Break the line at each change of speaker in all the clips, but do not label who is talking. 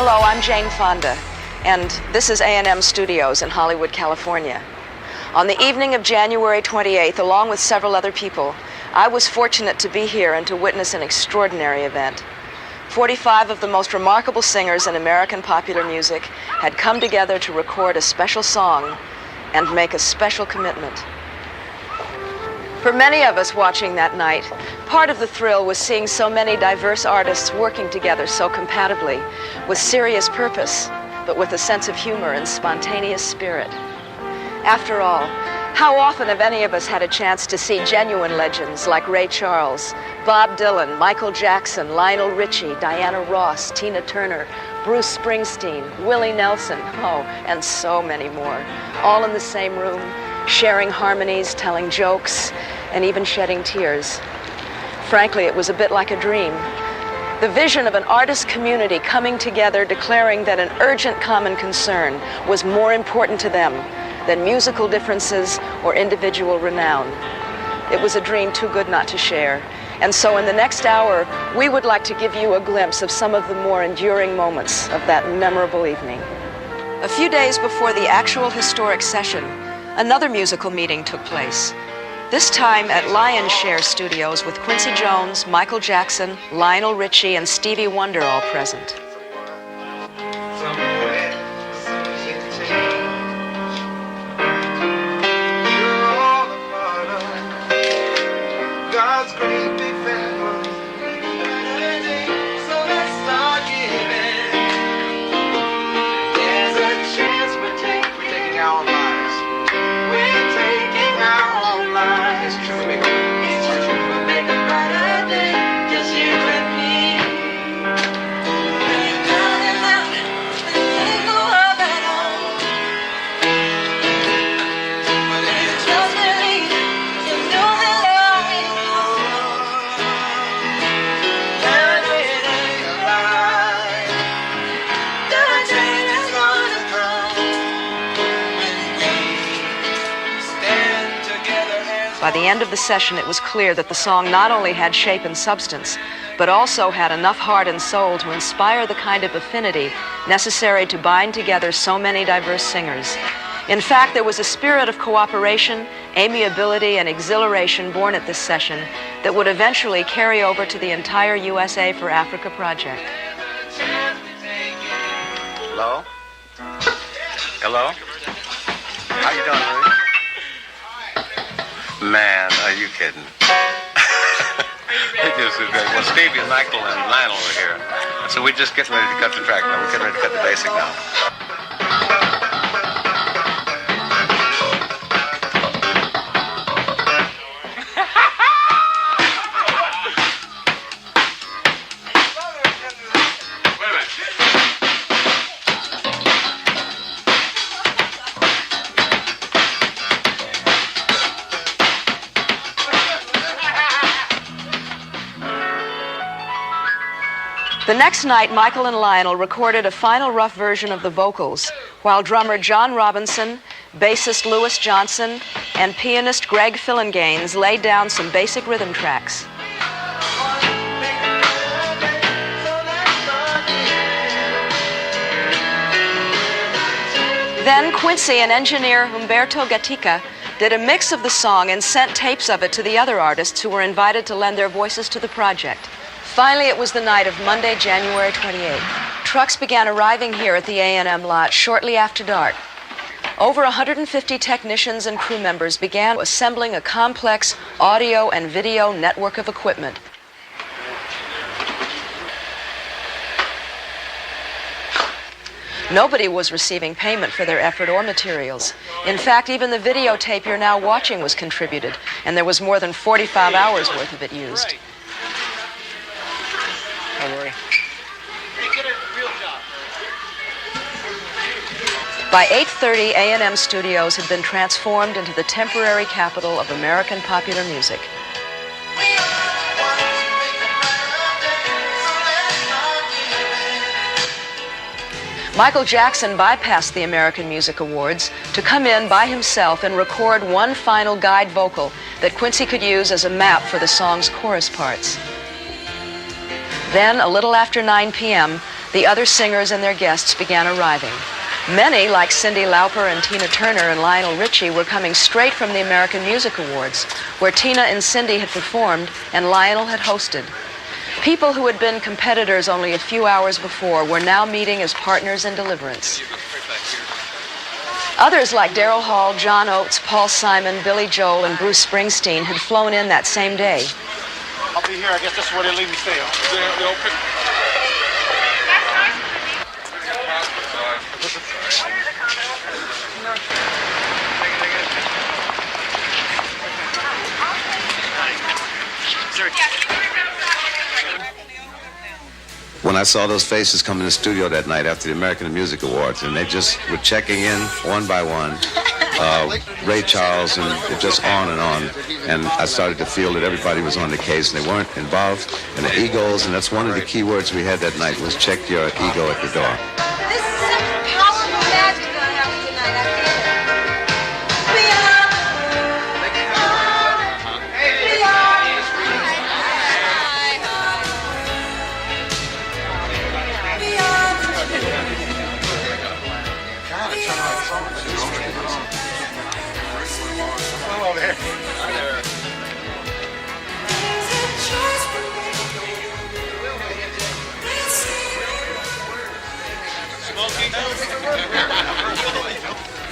Hello, I'm Jane Fonda, and this is A&M Studios in Hollywood, California. On the evening of January 28th, along with several other people, I was fortunate to be here and to witness an extraordinary event. 45 of the most remarkable singers in American popular music had come together to record a special song and make a special commitment. For many of us watching that night, part of the thrill was seeing so many diverse artists working together so compatibly, with serious purpose, but with a sense of humor and spontaneous spirit. After all, how often have any of us had a chance to see genuine legends like Ray Charles, Bob Dylan, Michael Jackson, Lionel Richie, Diana Ross, Tina Turner, Bruce Springsteen, Willie Nelson, and so many more, all in the same room, sharing harmonies, telling jokes, and even shedding tears. Frankly, it was a bit like a dream. The vision of an artist community coming together, declaring that an urgent common concern was more important to them than musical differences or individual renown. It was a dream too good not to share. And so in the next hour, we would like to give you a glimpse of some of the more enduring moments of that memorable evening. A few days before the actual historic session, another musical meeting took place, this time at Lion's Share Studios with Quincy Jones, Michael Jackson, Lionel Richie, and Stevie Wonder all present. By the end of the session, it was clear that the song not only had shape and substance, but also had enough heart and soul to inspire the kind of affinity necessary to bind together so many diverse singers. In fact, there was a spirit of cooperation, amiability, and exhilaration born at this session that would eventually carry over to the entire USA for Africa project.
Hello? Hello? How you doing, Rudy? Man, are you kidding? It just is great. Well, Stevie and Michael and Lionel are here. So we're just getting ready to cut the track now. We're getting ready to cut the basic now.
The next night, Michael and Lionel recorded a final rough version of the vocals, while drummer John Robinson, bassist Louis Johnson, and pianist Greg Fillinganes laid down some basic rhythm tracks. Then Quincy and engineer Humberto Gatica did a mix of the song and sent tapes of it to the other artists who were invited to lend their voices to the project. Finally, it was the night of Monday, January 28th. Trucks began arriving here at the A&M lot shortly after dark. Over 150 technicians and crew members began assembling a complex audio and video network of equipment. Nobody was receiving payment for their effort or materials. In fact, even the videotape you're now watching was contributed, and there was more than 45 hours worth of it used.
Don't worry.
By 8:30, A&M Studios had been transformed into the temporary capital of American popular music. Michael Jackson bypassed the American Music Awards to come in by himself and record one final guide vocal that Quincy could use as a map for the song's chorus parts. Then, a little after 9 p.m., the other singers and their guests began arriving. Many, like Cyndi Lauper and Tina Turner and Lionel Richie, were coming straight from the American Music Awards, where Tina and Cyndi had performed and Lionel had hosted. People who had been competitors only a few hours before were now meeting as partners in deliverance. Others like Daryl Hall, John Oates, Paul Simon, Billy Joel, and Bruce Springsteen had flown in that same day.
I'll be here. I guess this is where they leave me stay.
When I saw those faces come in the studio that night after the American Music Awards, and they just were checking in one by one, Ray Charles, and just on, and I started to feel that everybody was on the case, and they weren't involved in the egos, and that's one of the key words we had that night was check your ego at the door.
This is some powerful magic going on tonight, I feel it.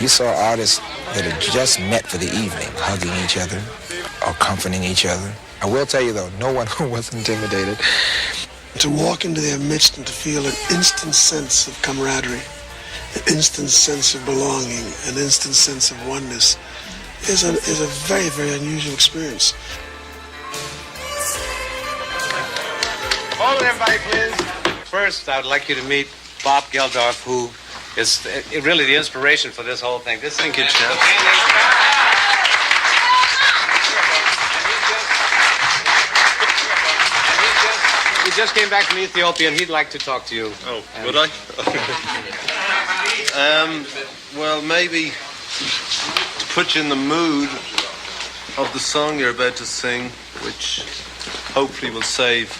You saw artists that had just met for the evening, hugging each other or comforting each other. I will tell you, though, no one was intimidated.
To walk into their midst and to feel an instant sense of camaraderie, an instant sense of belonging, an instant sense of oneness is a very, very unusual experience.
Hold it, everybody, please. First, I would like you to meet Bob Geldof, who is really the inspiration for this whole thing. Thank you, Jeff. He just came back from Ethiopia, and he'd like to talk to you.
Oh, would I? Well, maybe to put you in the mood of the song you're about to sing, which hopefully will save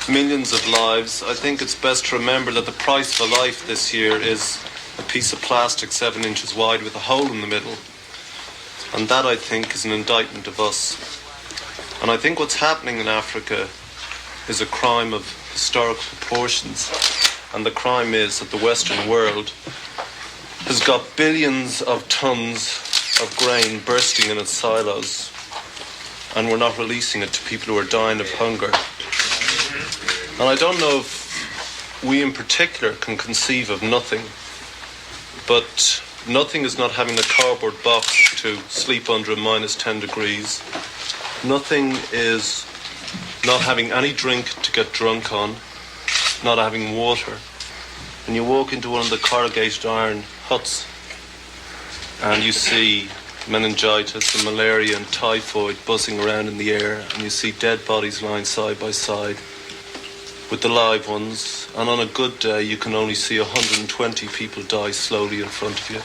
millions of lives, I think it's best to remember that the price for life this year is a piece of plastic 7 inches wide with a hole in the middle. And that, I think, is an indictment of us. And I think what's happening in Africa is a crime of historical proportions. And the crime is that the Western world has got billions of tons of grain bursting in its silos, and we're not releasing it to people who are dying of hunger. And I don't know if we in particular can conceive of nothing, but nothing is not having a cardboard box to sleep under at -10 degrees. Nothing is not having any drink to get drunk on, not having water. And you walk into one of the corrugated iron huts and you see meningitis and malaria and typhoid buzzing around in the air, and you see dead bodies lying side by side with the live ones, and on a good day you can only see 120 people die slowly in front of you.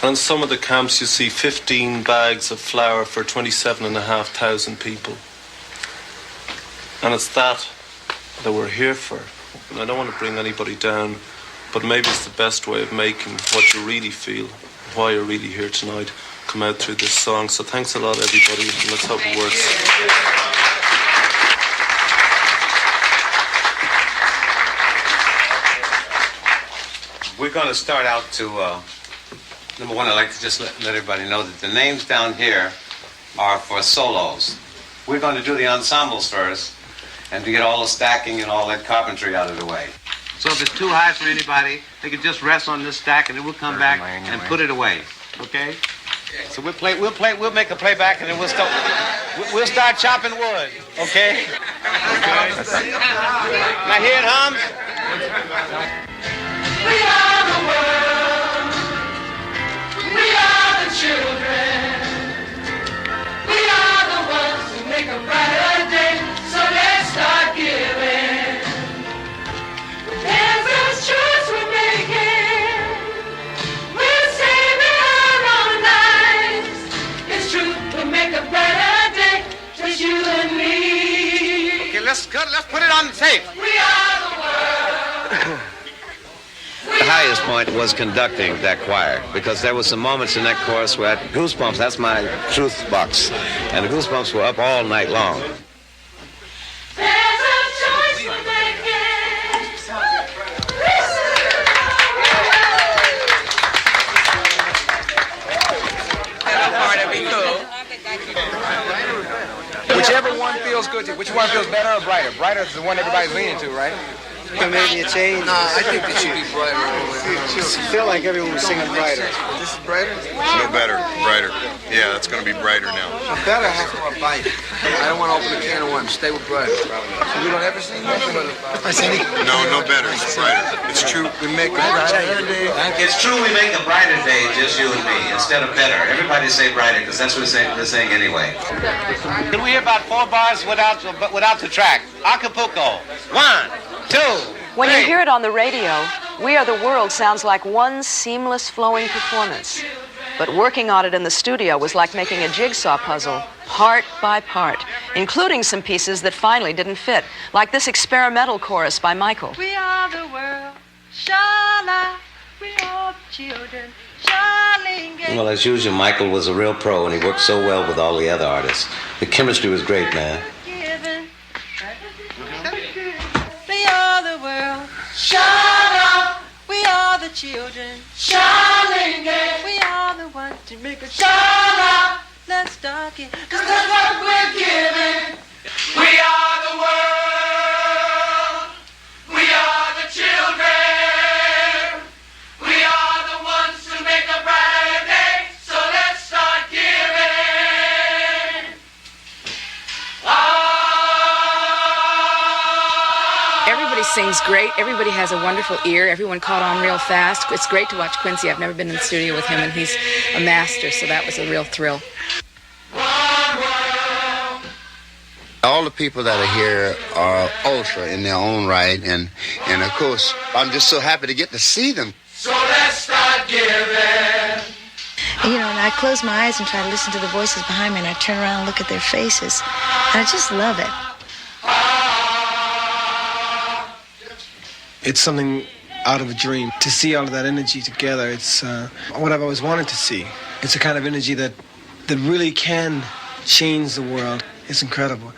And in some of the camps you see 15 bags of flour for 27,500 people. And it's that we're here for. And I don't want to bring anybody down, but maybe it's the best way of making what you really feel, why you're really here tonight, come out through this song. So thanks a lot, everybody, and let's hope it works.
We're going to start out to, number one, I'd like to just let everybody know that the names down here are for solos. We're going to do the ensembles first, and to get all the stacking and all that carpentry out of the way. So if it's too high for anybody, they can just rest on this stack, and then we'll come back and put it away. Okay? So we'll make a playback, and then we'll start chopping wood. Okay? Now hear it hum?
We are the world. We are the children. We are the ones who make a brighter day. So let's start giving. There's a choice we're making. We're saving our own lives. It's true, we'll make a brighter day. Just you and me.
Okay, let's put it on the tape.
We are the world.
highest point was conducting that choir, because there were some moments in that chorus where I had goosebumps. That's my truth box. And the goosebumps were up all night long.
Whichever one feels good to you. Which one feels better or brighter? Brighter is the one everybody's leaning to, right?
Maybe a change.
Nah, I think it should be brighter.
I feel like everyone was singing brighter.
This is brighter?
No better, brighter. Yeah, it's going to be brighter now.
Better has more bite. I don't want to open a can of worms. Stay with brighter. So we don't ever sing nothing but
No, no better. It's brighter. It's true.
we make a brighter day.
It's true we make a brighter day, just you and me, instead of better. Everybody say brighter, because that's what they're saying anyway.
Can we hear about 4 bars without the track? Acapulco. 1, 2,
When you
3.
hear it on the radio, We Are the World sounds like one seamless flowing performance. But working on it in the studio was like making a jigsaw puzzle, part by part, including some pieces that finally didn't fit, like this experimental chorus by Michael.
We are the world, shala, we are children, shalinge.
Well, as usual, Michael was a real pro, and he worked so well with all the other artists. The chemistry was great, man.
We are the world, shala, we are the children, shalinge. We are the ones to make a shala. Let's start it, 'cause that's what we're giving. We are the world, we are the children, we are the ones to make a brighter day, so let's start giving.
Everybody sings great. Everybody has a wonderful ear. Everyone caught on real fast. It's great to watch Quincy. I've never been in the studio with him, and he's a master, so that was a real thrill.
All the people that are here are ultra in their own right, and of course, I'm just so happy to get to see them.
So let's start giving.
You know, and I close my eyes and try to listen to the voices behind me, and I turn around and look at their faces, and I just love it.
It's something out of a dream. To see all of that energy together, it's what I've always wanted to see. It's a kind of energy that really can change the world. It's incredible.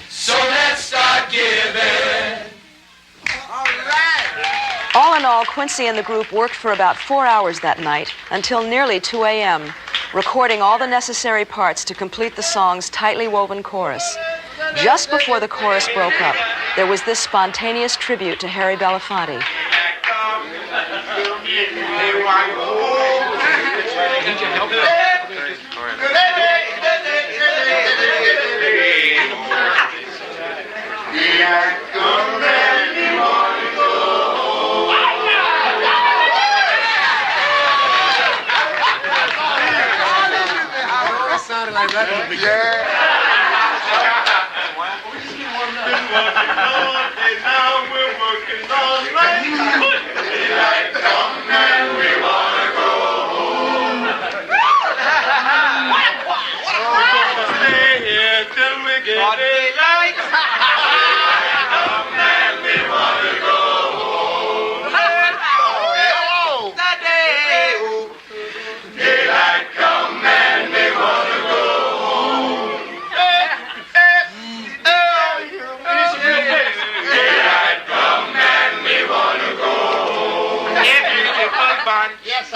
So let's start giving.
All in all, Quincy and the group worked for about 4 hours that night until nearly 2 a.m., recording all the necessary parts to complete the song's tightly woven chorus. Just before the chorus broke up, there was this spontaneous tribute to Harry Belafonte.
That sounded like that.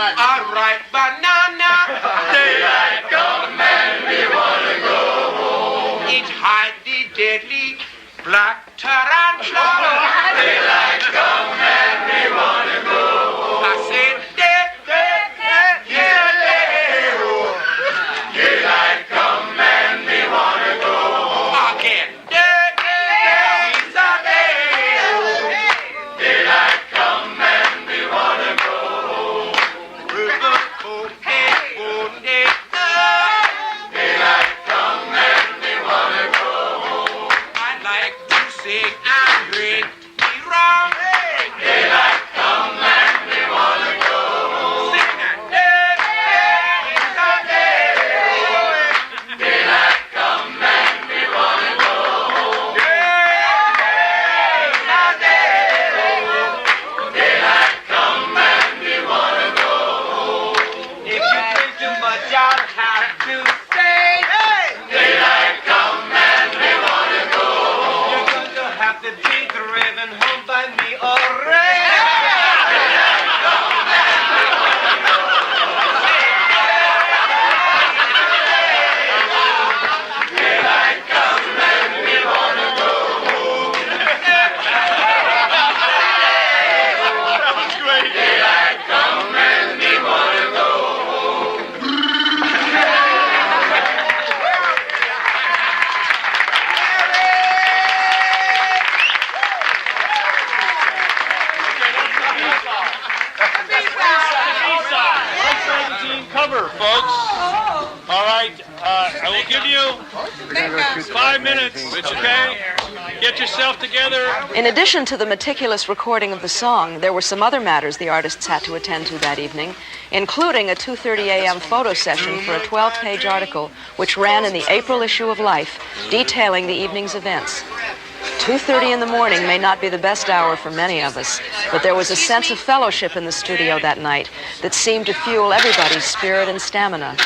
All right, banana. Daylight come and we wanna go home. It's hide the deadly black tarantula. Daylight come and we wanna go home. I said daylight come and we wanna go home. Again, daylight come and we wanna go home. Daylight come and we wanna go home. I like to sing and drink.
cover, folks. All right, I will give you 5 minutes, okay? Get yourself together.
In addition to the meticulous recording of the song, there were some other matters the artists had to attend to that evening, including a 2:30 a.m. photo session for a 12-page article which ran in the April issue of Life, detailing the evening's events. 2:30 in the morning may not be the best hour for many of us, but there was a sense of fellowship in the studio that night that seemed to fuel everybody's spirit and stamina.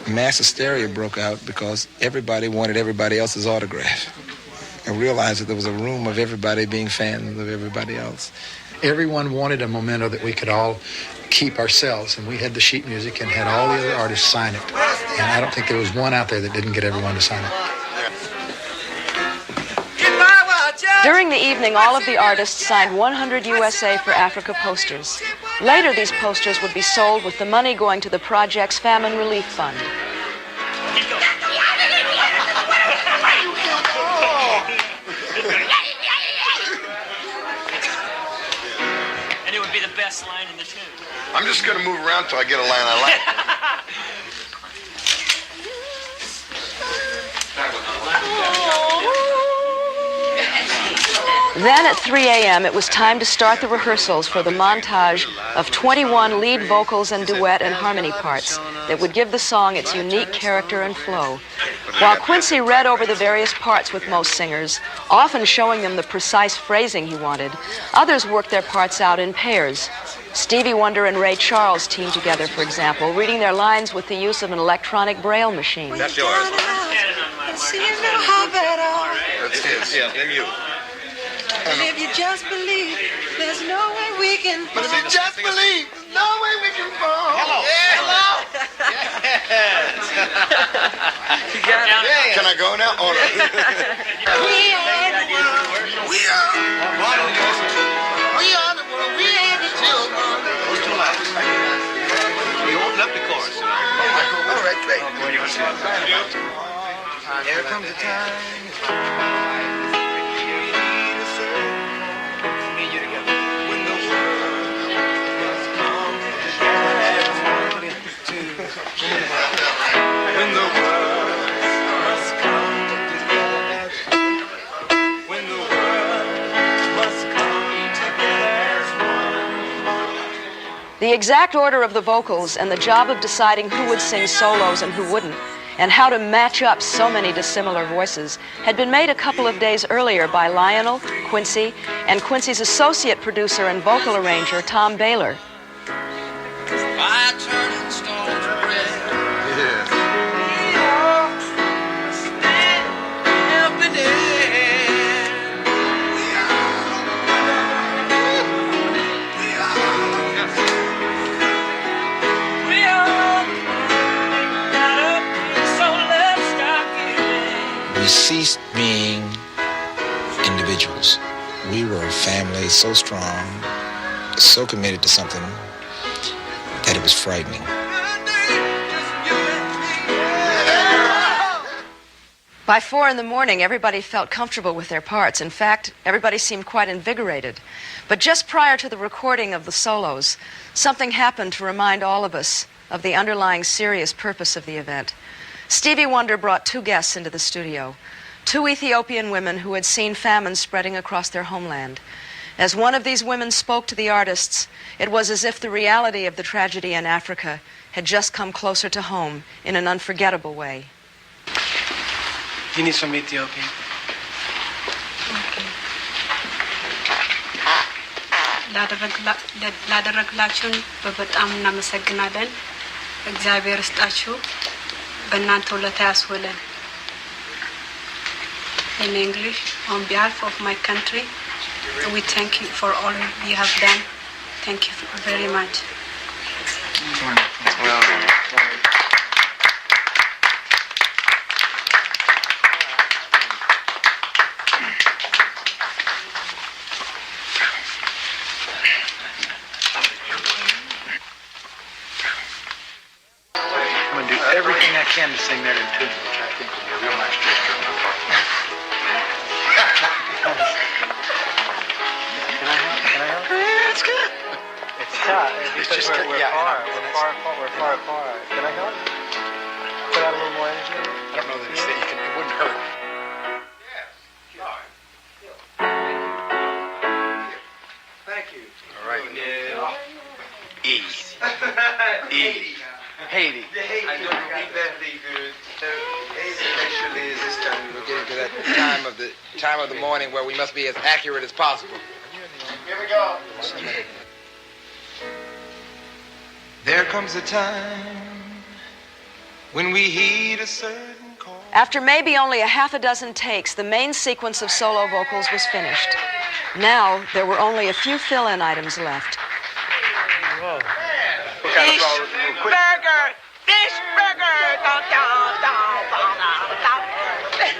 Mass hysteria broke out because everybody wanted everybody else's autograph. I realized that there was a room of everybody being fans of everybody else.
Everyone wanted a memento that we could all keep ourselves, and we had the sheet music and had all the other artists sign it. And I don't think there was one out there that didn't get everyone to sign it.
During the evening, all of the artists signed 100 USA for Africa posters. Later, these posters would be sold with the money going to the project's Famine Relief Fund.
And it would be the best line in the tune.
I'm just going to move around till I get a line I like.
Then at 3 a.m., it was time to start the rehearsals for the montage of 21 lead vocals and duet and harmony parts that would give the song its unique character and flow. While Quincy read over the various parts with most singers, often showing them the precise phrasing he wanted, others worked their parts out in pairs. Stevie Wonder and Ray Charles teamed together, for example, reading their lines with the use of an electronic braille machine.
That's yours.
So you know how bad
That's his. Yeah, then you.
And if you just believe, there's no way we can fall.
But if you just believe, there's no way we can fall.
Hello.
Yeah, hello.
You got it.
Yeah. Can I go now? Oh, no.
We are the world.
We are the world. We are the children.
Those two lines. You open up the chorus.
All right, great.
There comes a time.
When the world must come together. When the world must come together as one.
The exact order of the vocals and the job of deciding who would sing solos and who wouldn't, and how to match up so many dissimilar voices, had been made a couple of days earlier by Lionel, Quincy, and Quincy's associate producer and vocal arranger, Tom Baylor.
By turning stones to bread. Every day. We are. So let's start giving.
We ceased being individuals. We were a family so strong, so committed to something that it was frightening.
By 4 in the morning, everybody felt comfortable with their parts. In fact, everybody seemed quite invigorated. But just prior to the recording of the solos, something happened to remind all of us of the underlying serious purpose of the event. Stevie Wonder brought 2 guests into the studio, 2 Ethiopian women who had seen famine spreading across their homeland. As one of these women spoke to the artists, it was as if the reality of the tragedy in Africa had just come closer to home in an unforgettable way.
He needs from Ethiopia.
ላደረግላችሁን በጣም እናመሰግናለን። እግዚአብሔር ይስጣችሁ። በእናንተ ውለታ ያስውለን። In English, on behalf of my country, we thank you for all you have done. Thank you very much.
sing that in tune, which I think would be a real nice gesture on my part. Can I help? It's good. It's tough. It's just we're far apart. Can I help? Put out a little more energy. I don't know that it's that you can. It wouldn't hurt. Thank you. All right. Yeah. Easy. Easy. Haiti. I know you read that pretty good. Especially is this time we're getting to that time of the morning where we must be as accurate as possible. Here we go. There comes a time when we heed a certain call.
After maybe only a half a dozen takes, the main sequence of solo vocals was finished. Now, there were only a few fill-in items left.
Whoa. Fish burger! Fish burger! Dun, dun, dun, dun, dun, dun.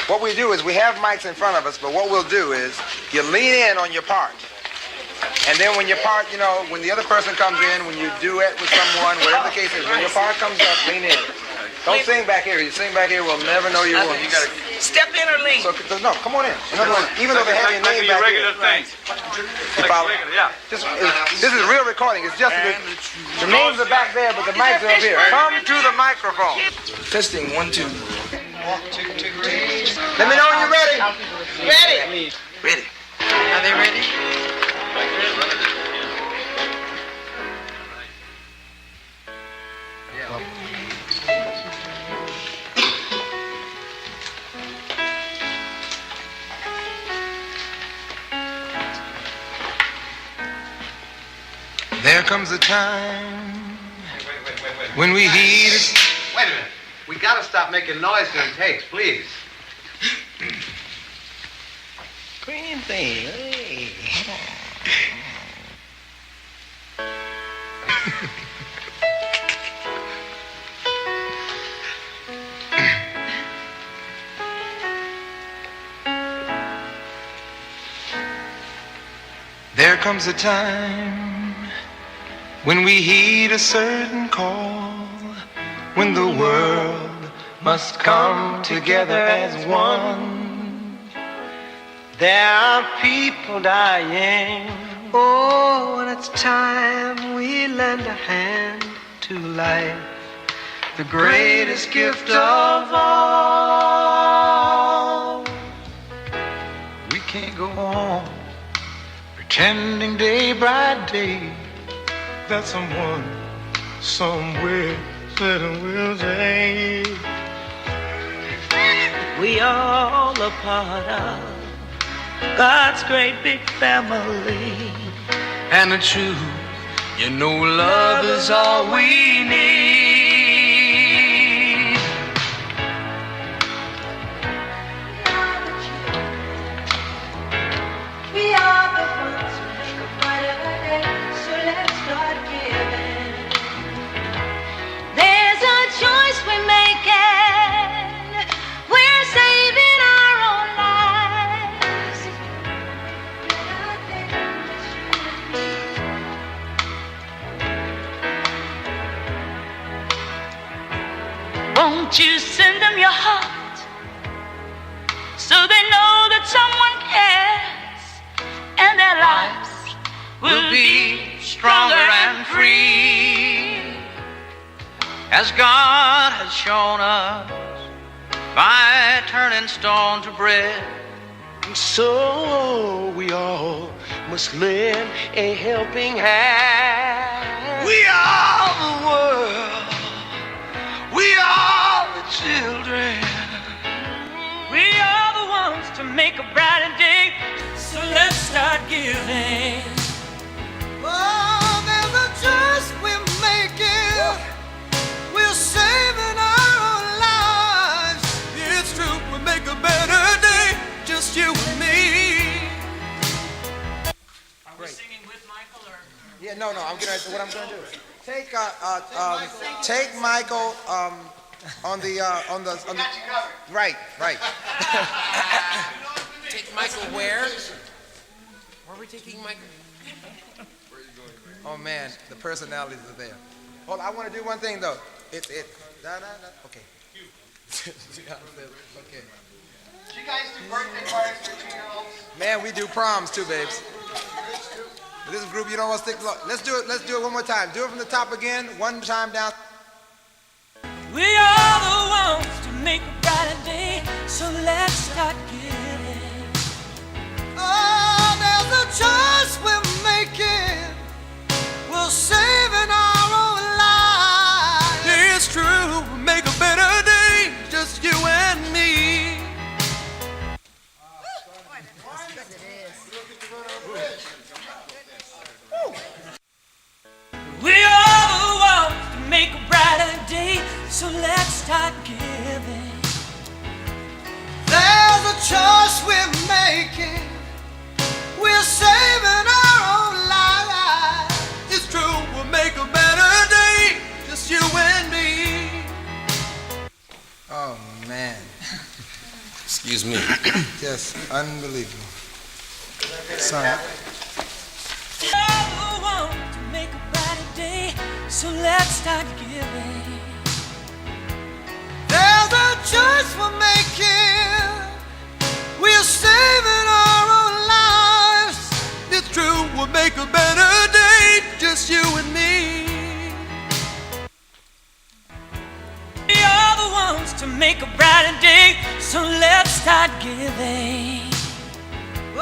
What we do is we have mics in front of us, but what we'll do is you lean in on your part. And then when your part, you know, when the other person comes in, when you duet with someone, whatever the case is, when your part comes up, lean in. Don't sing back here. You sing back here, we'll never know you're one. You gotta
step in or lean.
So no, come on in. In other words, even though they have your name back here. You follow? This is real recording. It's just the names are back there, but the mics are up here. Come to the microphone. Testing 1, 2. Let me know when you're ready.
Ready.
Ready. Are they ready? There comes a time when we heed.
Wait a minute. We gotta stop making noise during takes, please.
Quincy. Hey.
There comes a time when we heed a certain call, when the world must come together as one.
There are people dying. Oh, and it's time we lend a hand to life, the greatest gift of all.
We can't go on pretending day by day that someone somewhere said we'll say.
We all a part of God's great big family.
And the truth, you know, love is all we need.
We are the ones who make a brighter day, so let's start giving. There's a choice we're making. We're saving our own lives. Won't you send them your heart so they know that someone cares, and their lives will be stronger and free,
as God has shown us by turning stone to bread.
And so we all must lend a helping hand.
We are the world. We are the children.
We are the ones to make a brighter day, so let's start giving.
Oh, there's a choice we're making. We're saving our own lives. It's true, we'll make a better day, just you and me.
Great.
Yeah, no. What I'm gonna do? Take Michael on the right.
Take Michael where? Where are we taking Michael?
Oh man, the personalities are there. Hold on, I want to do one thing though. Okay. Okay.
Do you guys do birthday parties for 2-year-olds?
Man, we do proms too, babes. But this group, you don't want to stick. Let's do it one more time. Do it from the top again. One time down.
We are the ones to make a brighter day, so let's start giving. Oh, there's a choice we're making. We're saving our own lives. It's true, we'll make a better day, just you and me. We are the ones to make a brighter day, so let's start giving. There's a choice we're making. We're saving our own lives. It's true, we'll make a better day, just you and me.
Oh man.
Excuse me.
Just unbelievable. Son.
We are the ones to make a brighter day, so let's start giving. There's a choice we're making. We're saving our own lives. It's true, we'll make a better day, just you and me. We are the ones to make a brighter day, so let's start giving.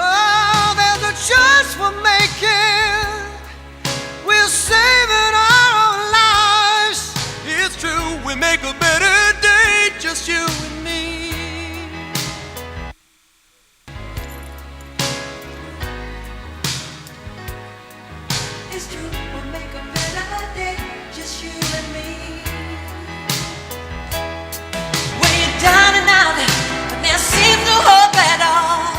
Oh, there's a choice we're making. We're saving our own lives. It's true, we make a better day, just you and me. It's true, we'll make a better day, just you and me. When you're down and out, and there seems no hope at all.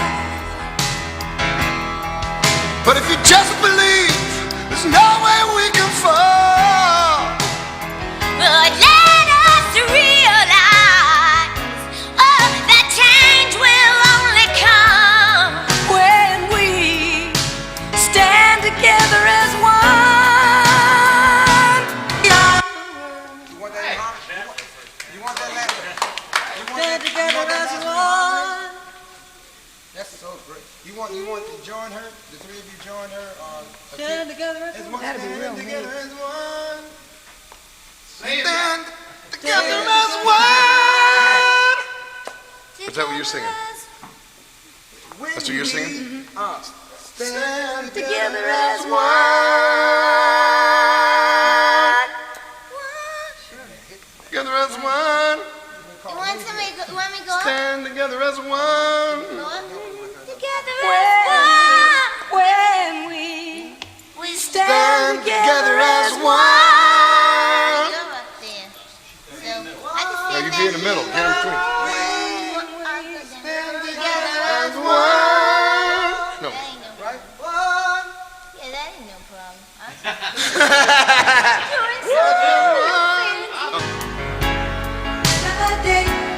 But if you just believe, there's no way we can fall.
But let us realize, oh, that change will only come when we stand together as one.
You want that, huh? You want that letter?
Stand together as one.
That's so great. You want to join her? The three of you join her on.
Stand together as one.
That'd be real neat. Together as one.
Stand
together as one.
Is that what you're singing? That's what you're singing?
Stand
together as one.
Together as one.
You want me to go up?
Stand together as one.
Together as one.
When we stand together as one.
No, you be in the middle. Get in between.
Stand together as
one. No.
Right?
Yeah, that ain't no problem.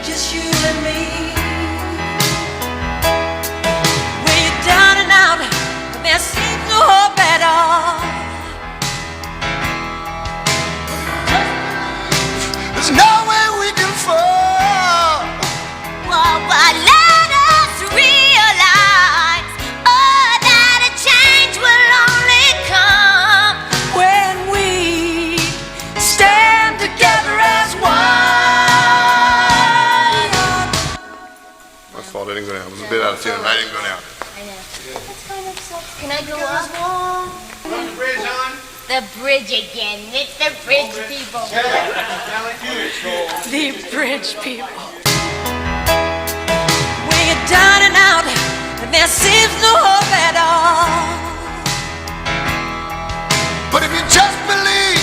Just you and me. When you're down and out, and there seems no hope at all.
There's no way we can fall.
Well, let us realize, oh, that a change will only come when we stand together as one.
My fault. I didn't go down. It was a bit out of tune. I didn't go down.
I know. That's kind of sucks. Can I go up?
Run the bridge on.
The bridge again. It's the bridge people.
The bridge people. When you're down and out, and there seems no hope at all.
But if you just believe,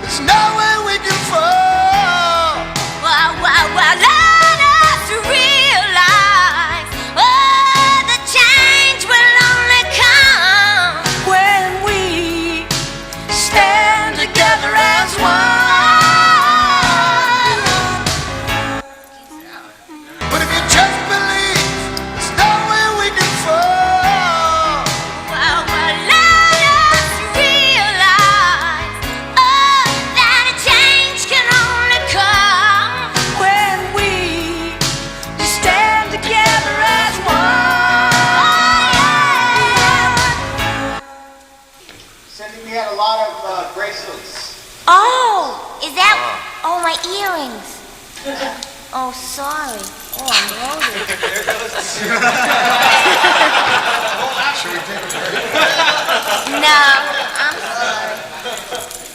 there's no way we can fall.
Well, let us realize, oh, the change will only come when we
my earrings. Oh, sorry. Oh, I'm loaded.
There goes the Should we take a break?
No, I'm sorry.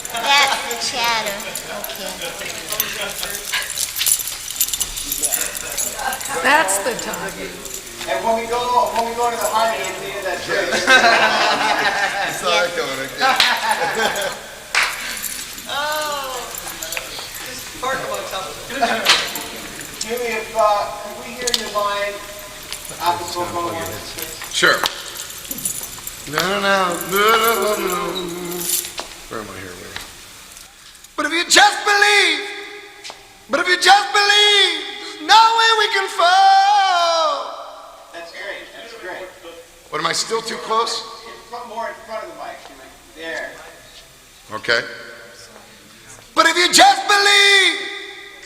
That's the chatter. Okay.
That's the time.
And when we go to the Harmony and do that trick.
I saw it coming again.
Just park amongst us. Jimmy, could we hear your line?
Sure. No. Where am I here? Where?
But if you just believe, there's no way we can fall.
That's great. That's great.
What, am I still too close?
Put more in front of the mic. There.
Okay.
But if you just believe,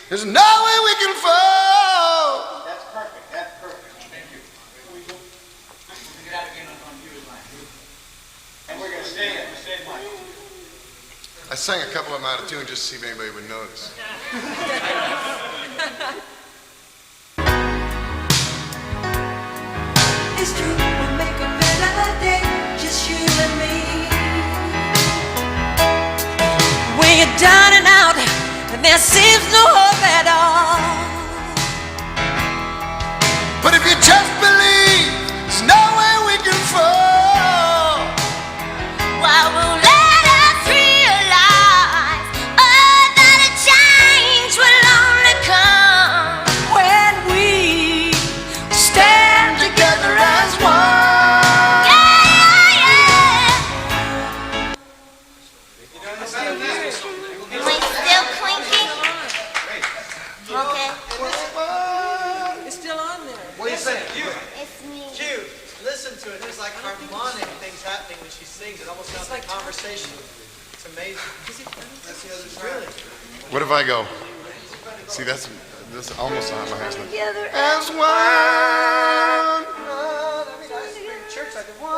there's no way we can fall.
That's perfect. That's perfect. Thank you. Get out again on you line. And we're going to stay in.
I sang a couple of them out of tune just to see if anybody would notice.
It's true, we'll make a better day, just you and me. When you're down and out, and there seems no hope at all. But if you just believe, there's no way we can fall. Why we'll let us realize, that a change will only come when we stand together as one. Am I still clinking? Okay.
It's still on there.
What do you say?
It's me.
Q, listen to it. There's like harmonic things happening when she sings. It almost sounds like conversation. It's amazing. That's the other side. Really?
What if I go? See, that's almost on my hands.
Together as one.
Church like
One.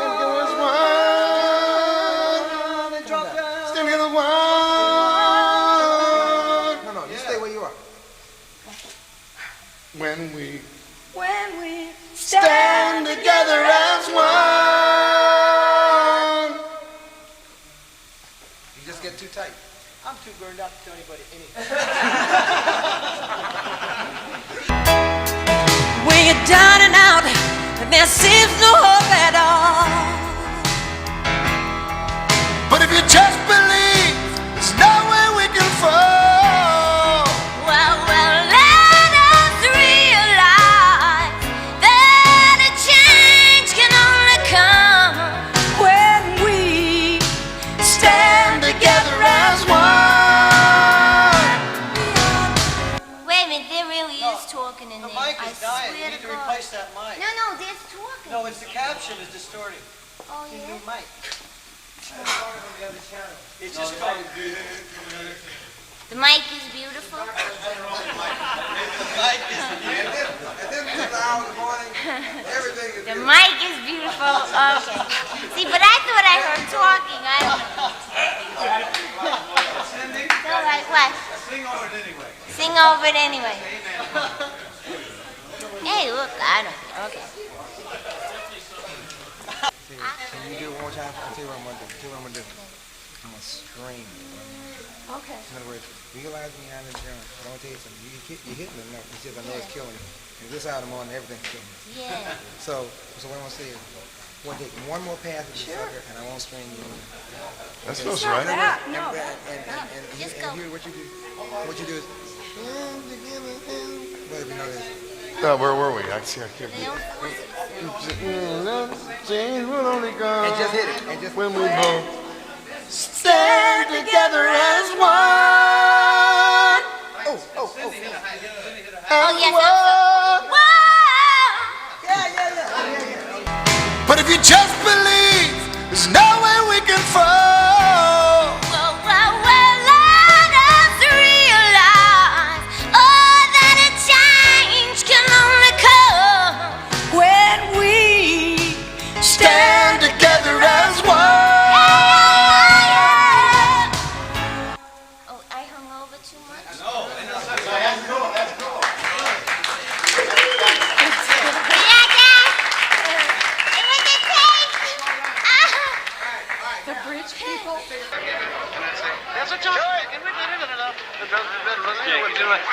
As one.
they drop down.
Stand together one.
No, you stay where you are.
When we
Stand together as one.
You just get too tight.
I'm too burned out to tell anybody anything.
When you're down and out, and there seems no hope at all. But if you just believe, there's no way we can fall. Well, let us realize that a change can only come when we stand together as one. Wait a minute, there really is talking in there.
The mic is dying. You
swear
need
to
to
God.
replace that mic.
No, there's talking.
No, it's the caption is distorting.
Oh,
It's a
yeah?
new mic. It's just called.
The mic is beautiful.
The mic is
And then 2 hours in the morning, everything is
The mic is beautiful. Okay. See, but I thought I heard talking. All right, what?
Sing over it anyway.
Sing over it anyway. Hey, look, I don't. Okay.
Can you do it one more time? I'll tell you what I'm going to do. I'm going to scream.
Okay.
In other words, realize me behind the drum. I don't tell you something. You're hitting it enough. It's just I know it's killing you. And this out of the morning, everything's killing you.
Yeah.
So what I want to say is, I want to take one more pass at the sucker, and I won't string you in.
That feels right.
And here, what you do is, whatever you know this.
Where were we? I can't be. Change will only come.
And just hit it. And just
when we both
Stand together as one.
Oh, yes,
But if you just believe, there's no way we can fall. Well, let us realize, that a change can only come when we stand together as one. Oh, I hung over too much?
No, that's cool, that's cool.
The bridge people.
There's a choice.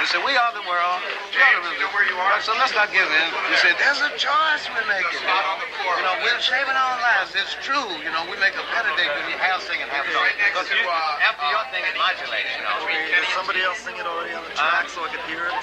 He said, we are the world. So let's not give in. He said, there's a choice we're making. You know, we're saving our lives. It's true. You know, we make a better day when you have singing, have song. Because after your thing, it modulates, you know.
Did somebody else sing it already on the track so I could hear it?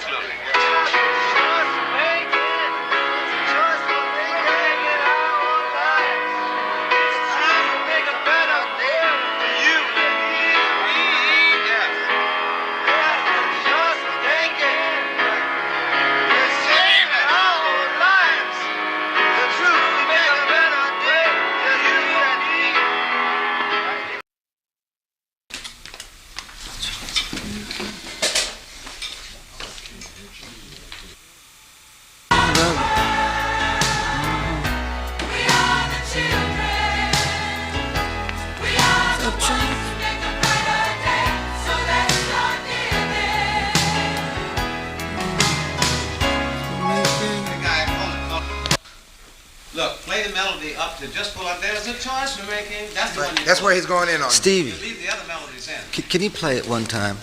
Look, play the melody up to just pull out. There's a choice we're making. That's the one.
That's where he's going in on.
Stevie, You leave the other melodies in. can you play it one time?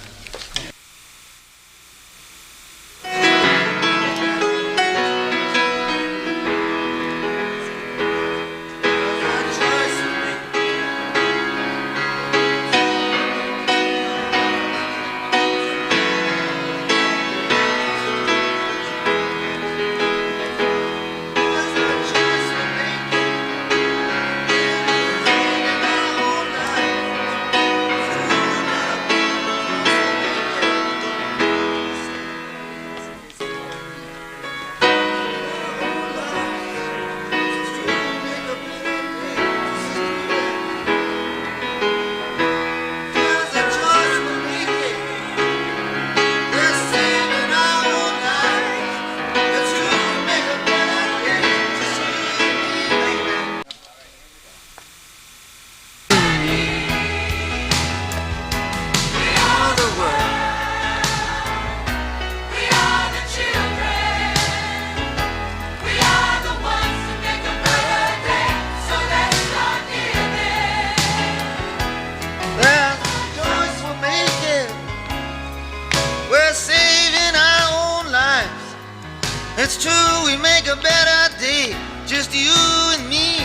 It's true, we make a better day, just you and me.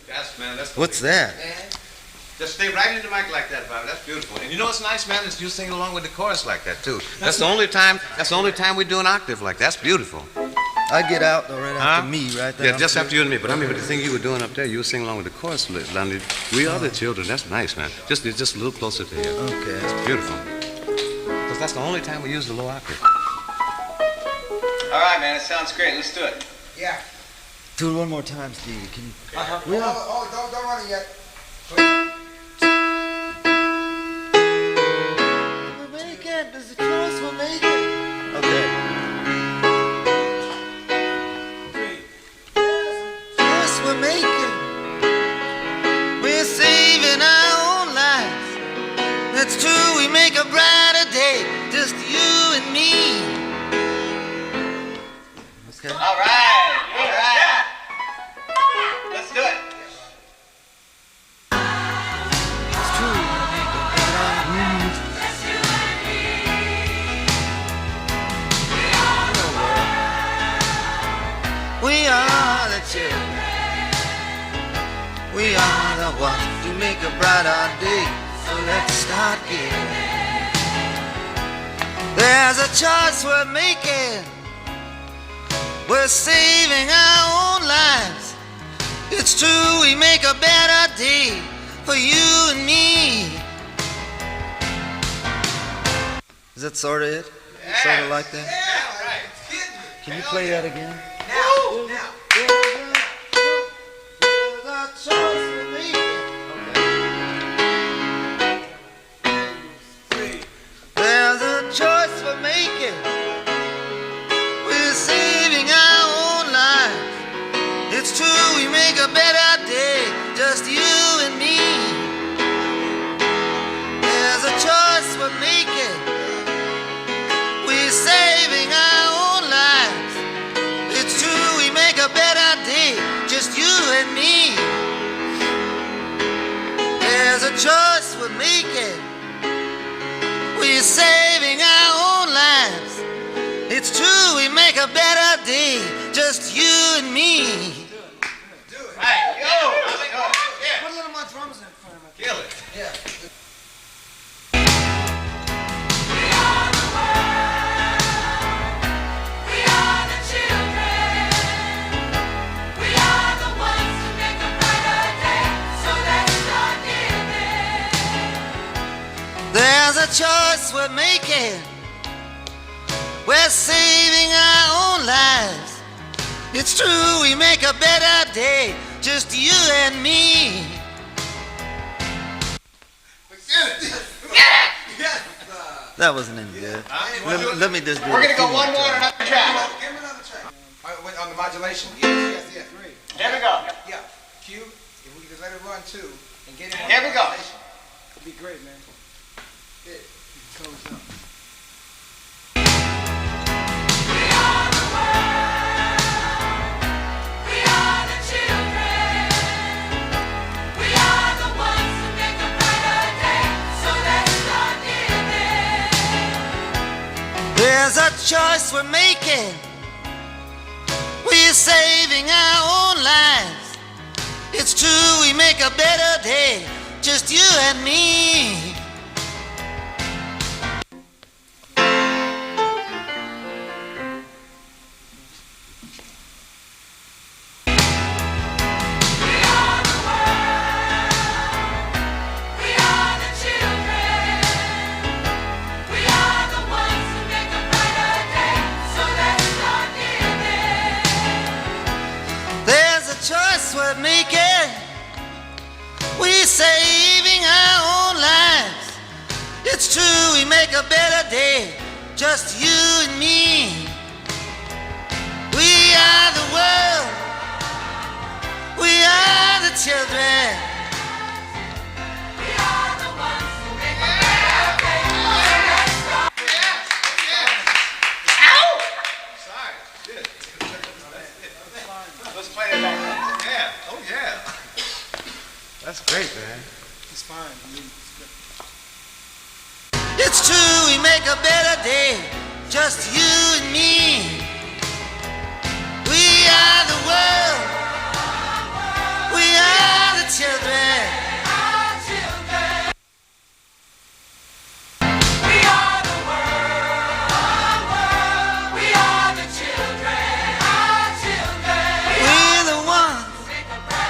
Yes, man. That's
What's that?
Just stay right in the mic like that, Bob. That's beautiful. And you know what's nice, man, is you singing along with the chorus like that too. That's the only time. That's the only time we do an octave like that. That's beautiful.
I get out though, right after me, right there.
Yeah, just after you and me. But I mean, the thing you were doing up there, you were singing along with the chorus, Lundy. We are the children. That's nice, man. Just a little closer to you.
Okay.
That's beautiful. Because that's the only time we use the low octave.
All right, man. It sounds great. Let's do it.
Yeah.
Do it one more time, Stevie. Can you?
Don't run it yet.
We're making, there's a choice we're making. Okay. Choice we're making. We're saving our own lives. That's true, we make a brighter day, just you and me. Okay.
All right. All right. Let's do it.
We are the children. We are the ones to make a brighter day. So let's start giving. There's a choice we're making. We're saving our own lives. It's true, we make a better day for you and me. Is that sort of it?
Yes.
Sort of like that?
Yeah, right.
Can you play that again?
Now.
There's a choice we're making. There's a choice we're making. We're saving our own lives. It's true, we make a better day, just you and me. just you and me.
Hey, yo!
Put a little more drums in front of me.
Kill it.
Yeah.
There's a choice we're making. We're saving our own lives. It's true, we make a better day, just you and me. That wasn't any good. Let me just do
We're
it.
gonna go one more and another track.
Give me another track. On the modulation? Yes.
Here we go.
Yeah. Cue. If we can just let it run too and get it.
Here we go.
It'd be great, man. Good. Close up.
There's a choice we're making. We're saving our own lives. It's true, we make a better day, just you and me. We're making, we're saving our own lives. It's true, we make a better day, just you and me. We are the world, we are the children. We are the ones who make a better day.
Ow! Sorry. Good. Let's play it back. Yeah. Oh, yeah.
That's great, man. It's fine.
It's true, we make a better day, just you and me. We are the world, we are the children. We are the world, we are the children. We're the ones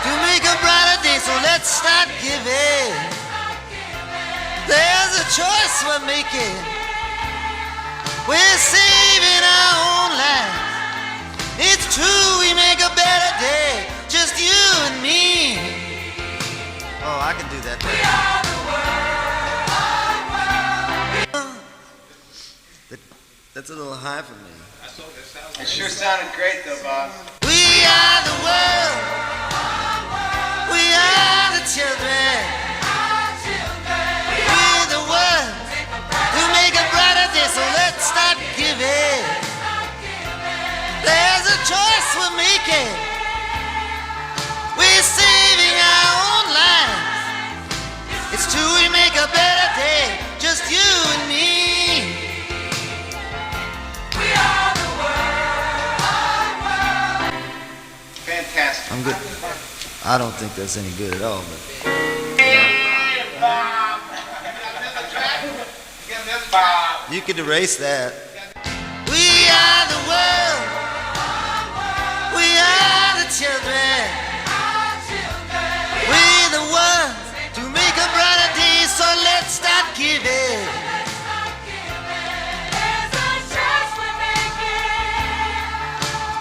to make a brighter day, so let's start giving. There's a choice we're making. We're saving our own lives. It's true, we make a better day, just you and me. Oh, I can do that. That's a little high for me.
It sure sounded great, though, Bob.
We are the world, we are the children. We're the ones who make a brighter day, so let's start giving. There's a choice we're making. We're saving our own lives. It's true, we make a better day, just you and me. We are the world.
Fantastic.
I'm good. I don't think that's any good at all, but you could erase that. We are the world, we are the children. We're the ones to make a brighter day, so let's start giving. There's a choice we're making.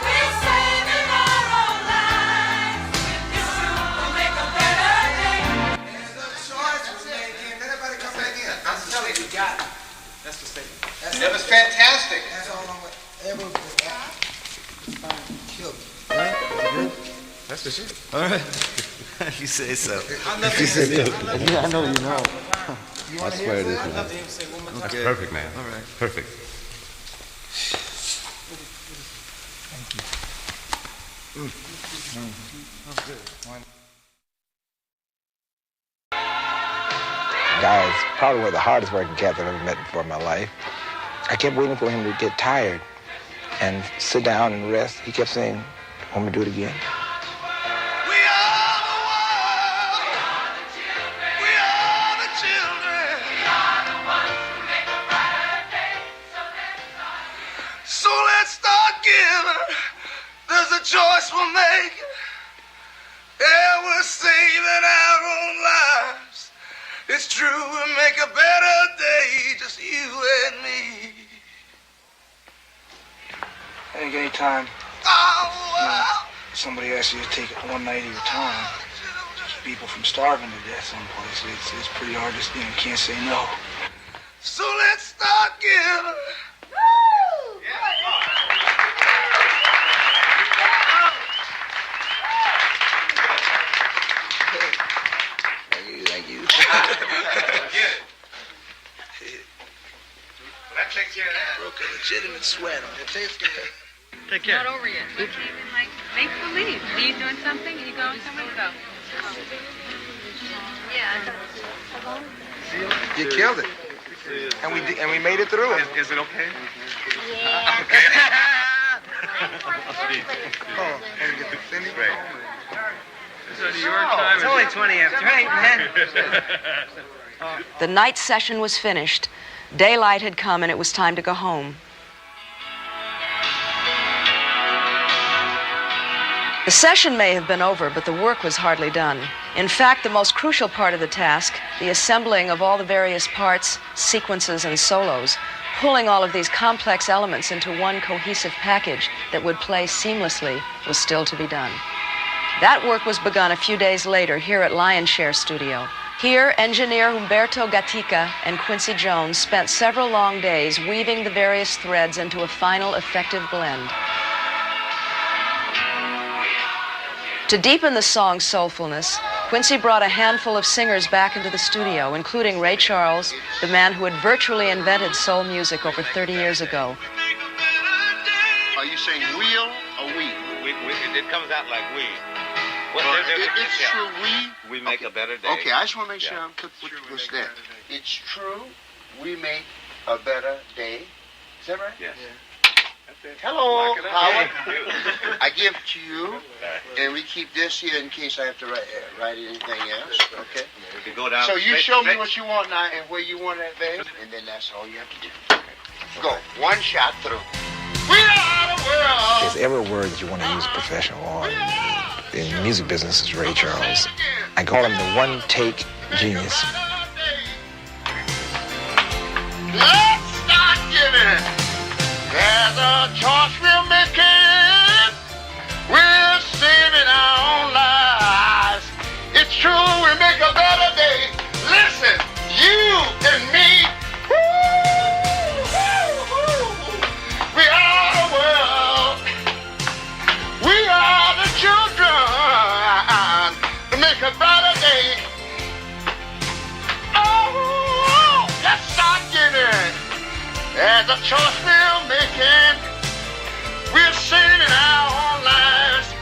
We're saving our own lives. It's true, we'll make a better day.
There's a choice we're making. Let everybody come back in.
I'm telling you, you got it.
That's the statement.
It was fantastic.
That's all I'm with. Everyone killed it.
Right?
That's the shit.
All right. You say so.
You said it.
Yeah, I know you know.
That's where it is, man.
That's
Okay.
perfect, man.
All right.
Perfect.
Guy is probably one of the hardest working cats I've ever met before in my life. I kept waiting for him to get tired.
and sit down and rest. He kept saying, "Want me to do it again?"
So let's start giving. There's a choice we're making. Yeah, we're saving our own lives. It's true, we'll make a better day, just you and me.
I think any time somebody asks you to take one night of your time, keep people from starving to death someplace, it's pretty hard to, you can't say no.
So let's start giving.
Thank you.
That takes care of that.
Broke a legitimate sweat on it.
Take care.
Not over yet. Make believe. Are you doing something? Are you going somewhere? Go. Yeah.
You killed it. And we made it through it.
Is it okay?
Yeah.
Okay.
Oh, and you get the finish?
Great.
It's only 20 after 8, man.
The night session was finished. Daylight had come and it was time to go home. The session may have been over, but the work was hardly done. In fact, the most crucial part of the task, the assembling of all the various parts, sequences, and solos, pulling all of these complex elements into one cohesive package that would play seamlessly, was still to be done. That work was begun a few days later here at Lionshare Studio. Here, engineer Humberto Gatica and Quincy Jones spent several long days weaving the various threads into a final effective blend. To deepen the song's soulfulness, Quincy brought a handful of singers back into the studio, including Ray Charles, the man who had virtually invented soul music over 30 years ago.
Are you saying wheel or we?
It comes out like we.
It's true
We make a better day.
Okay, I just want to make sure I'm put this there. It's true we make a better day. Is that right?
Yes.
Hello, Howard. I give it to you, and we keep this here in case I have to write anything else. Okay.
You go down.
So you show me what you want now and where you want that baby, and then that's all you have to do. Go one shot through. We are the world.
There's every word that you want to use a professional on. In the music business is Ray Charles. I call him the one-take genius.
Let's start giving. There's a choice we're making. We're saving our own lives. It's true, we make a better day. Listen, you and me. We are the world. We are the children to make a better day. Oh, let's start giving. There's a choice we're making. We're saving our own lives.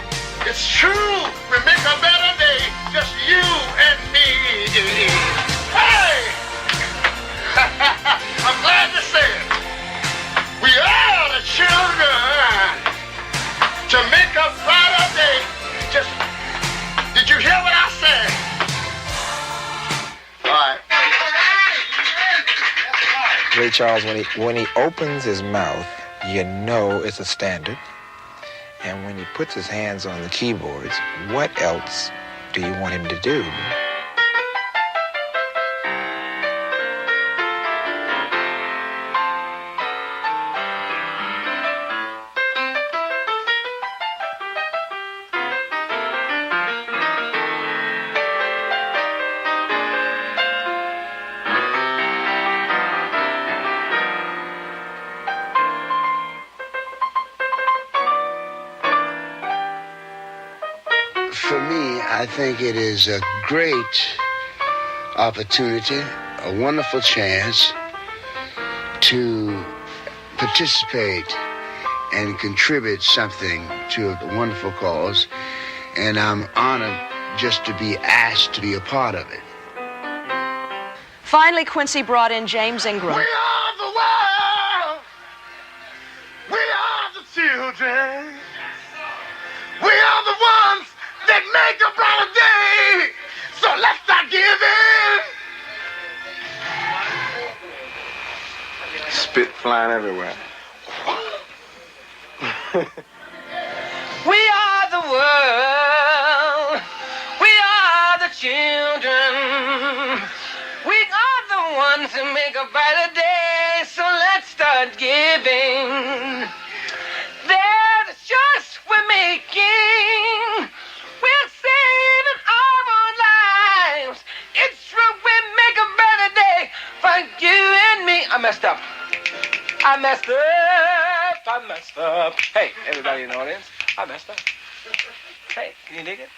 It's true, we make a better day. Just you and me. Hey! I'm glad to say it. We are the children to make a brighter day. Just, did you hear what I said? All right.
Ray Charles, when he opens his mouth, you know it's a standard. And when he puts his hands on the keyboards, what else do you want him to do?
For me, I think it is a great opportunity, a wonderful chance to participate and contribute something to a wonderful cause. And I'm honored just to be asked to be a part of it.
Finally, Quincy brought in James Ingram.
We are the world. We are the
children. We are the ones that make a brighter day. So let's start giving.
Spit flying everywhere.
We are the world. We are the children. We are the ones who make a brighter day. So let's start giving. They're the choice we're making. We're saving our own lives. It's true, we make a better day for you and me. I messed up. I messed up. Hey, everybody in the audience, I messed up. Hey, can you dig it?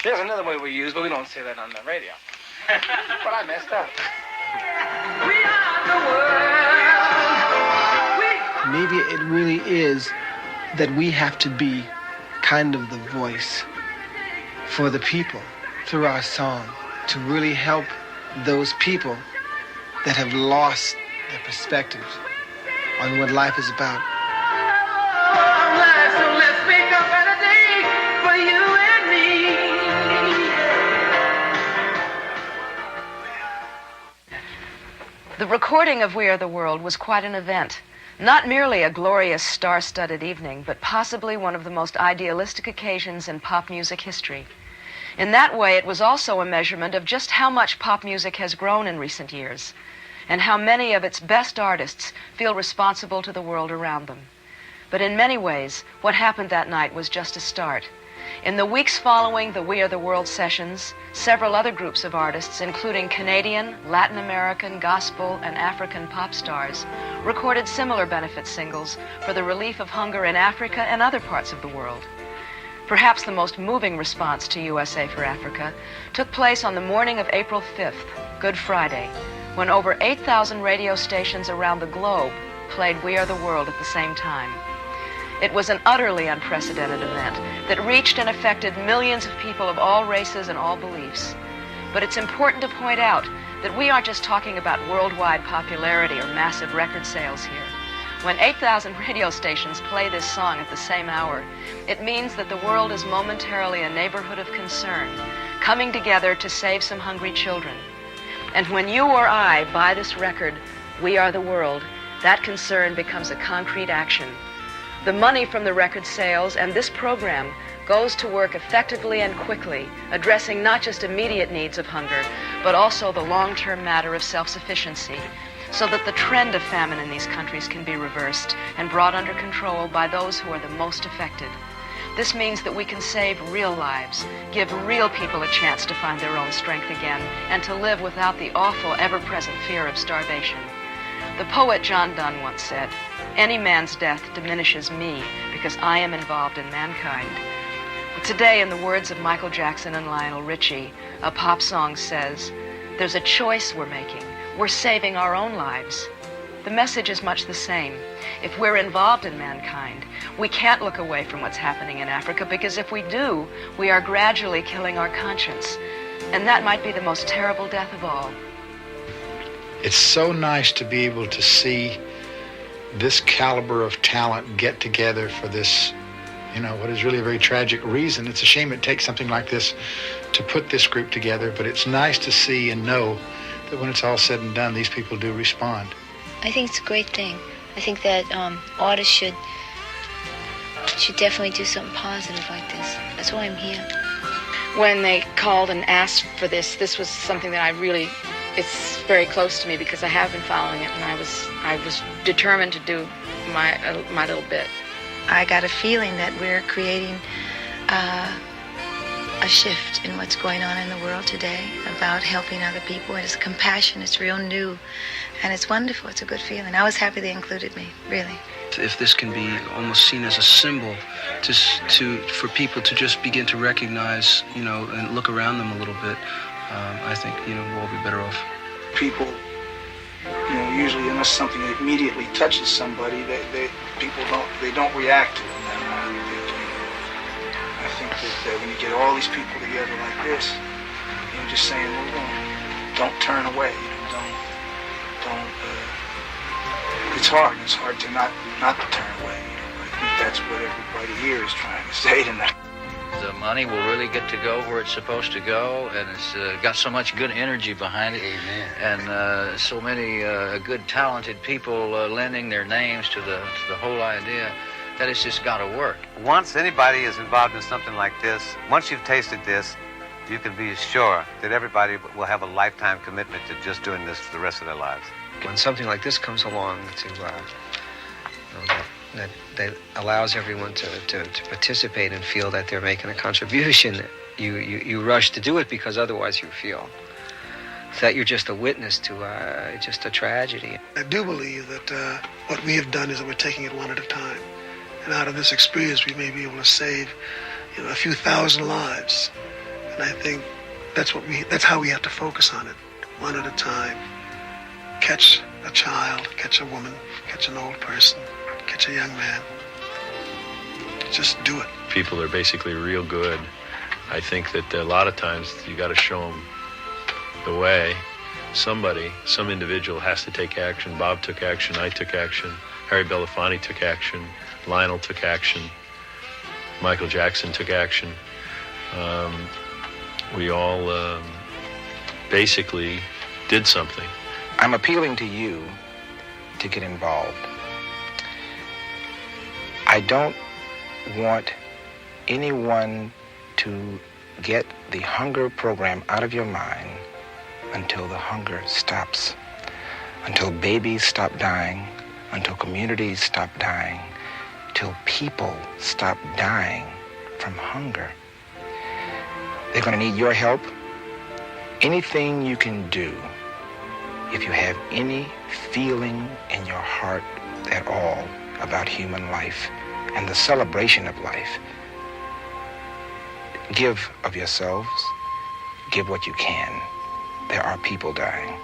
There's another way we use, but we don't say that on the radio. But I messed up. We are the world.
Maybe it really is that we have to be kind of the voice for the people through our song to really help those people that have lost their perspective on what life is about.
So let's make a better day for you and me.
The recording of We Are the World was quite an event. Not merely a glorious star-studded evening, but possibly one of the most idealistic occasions in pop music history. In that way, it was also a measurement of just how much pop music has grown in recent years, and how many of its best artists feel responsible to the world around them. But in many ways, what happened that night was just a start. In the weeks following the We Are the World sessions, several other groups of artists, including Canadian, Latin American, gospel, and African pop stars, recorded similar benefit singles for the relief of hunger in Africa and other parts of the world. Perhaps the most moving response to USA for Africa took place on the morning of April 5th, Good Friday, when over 8,000 radio stations around the globe played We Are the World at the same time. It was an utterly unprecedented event that reached and affected millions of people of all races and all beliefs. But it's important to point out that we aren't just talking about worldwide popularity or massive record sales here. When 8,000 radio stations play this song at the same hour, it means that the world is momentarily a neighborhood of concern, coming together to save some hungry children. And when you or I buy this record, We Are the World, that concern becomes a concrete action. The money from the record sales and this program goes to work effectively and quickly, addressing not just immediate needs of hunger, but also the long-term matter of self-sufficiency, so that the trend of famine in these countries can be reversed and brought under control by those who are the most affected. This means that we can save real lives, give real people a chance to find their own strength again, and to live without the awful, ever-present fear of starvation. The poet John Donne once said, "Any man's death diminishes me because I am involved in mankind." But today, in the words of Michael Jackson and Lionel Richie, a pop song says, "There's a choice we're making. We're saving our own lives." The message is much the same. If we're involved in mankind, we can't look away from what's happening in Africa, because if we do, we are gradually killing our conscience. And that might be the most terrible death of all.
It's so nice to be able to see this caliber of talent get together for this, what is really a very tragic reason. It's a shame it takes something like this to put this group together, but it's nice to see and know that when it's all said and done, these people do respond.
I think it's a great thing. I think that artists should definitely do something positive like this. That's why I'm here.
When they called and asked for this was something that it's very close to me because I have been following it, and I was determined to do my little bit.
I got a feeling that we're creating a shift in what's going on in the world today about helping other people. It's compassion. It's real new, and it's wonderful. It's a good feeling. I was happy they included me, really.
If this can be almost seen as a symbol for people to just begin to recognize, and look around them a little bit, I think, we'll all be better off.
People, usually unless something immediately touches somebody, people don't react to it. I think that when you get all these people together like this, just saying, don't turn away, don't. It's hard to not to turn away. But that's what everybody here is trying to say tonight.
The money will really get to go where it's supposed to go, and it's got so much good energy behind it.
Amen.
And so many good, talented people lending their names to the whole idea that it's just got to work.
Once anybody is involved in something like this, once you've tasted this, you can be sure that everybody will have a lifetime commitment to just doing this for the rest of their lives.
When something like this comes along that allows everyone to participate and feel that they're making a contribution, you rush to do it, because otherwise you feel that you're just a witness to just a tragedy.
I do believe that what we have done is that we're taking it one at a time. And out of this experience, we may be able to save, a few thousand lives. And I think that's how we have to focus on it, one at a time. Catch a child, catch a woman, catch an old person, catch a young man. Just do it.
People are basically real good. I think that a lot of times you got to show them the way. Some individual has to take action. Bob took action, I took action, Harry Belafonte took action, Lionel took action, Michael Jackson took action. We all basically did something.
I'm appealing to you to get involved. I don't want anyone to get the hunger program out of your mind until the hunger stops, until babies stop dying, until communities stop dying, till people stop dying from hunger. They're going to need your help. Anything you can do, if you have any feeling in your heart at all about human life and the celebration of life, give of yourselves, give what you can. There are people dying.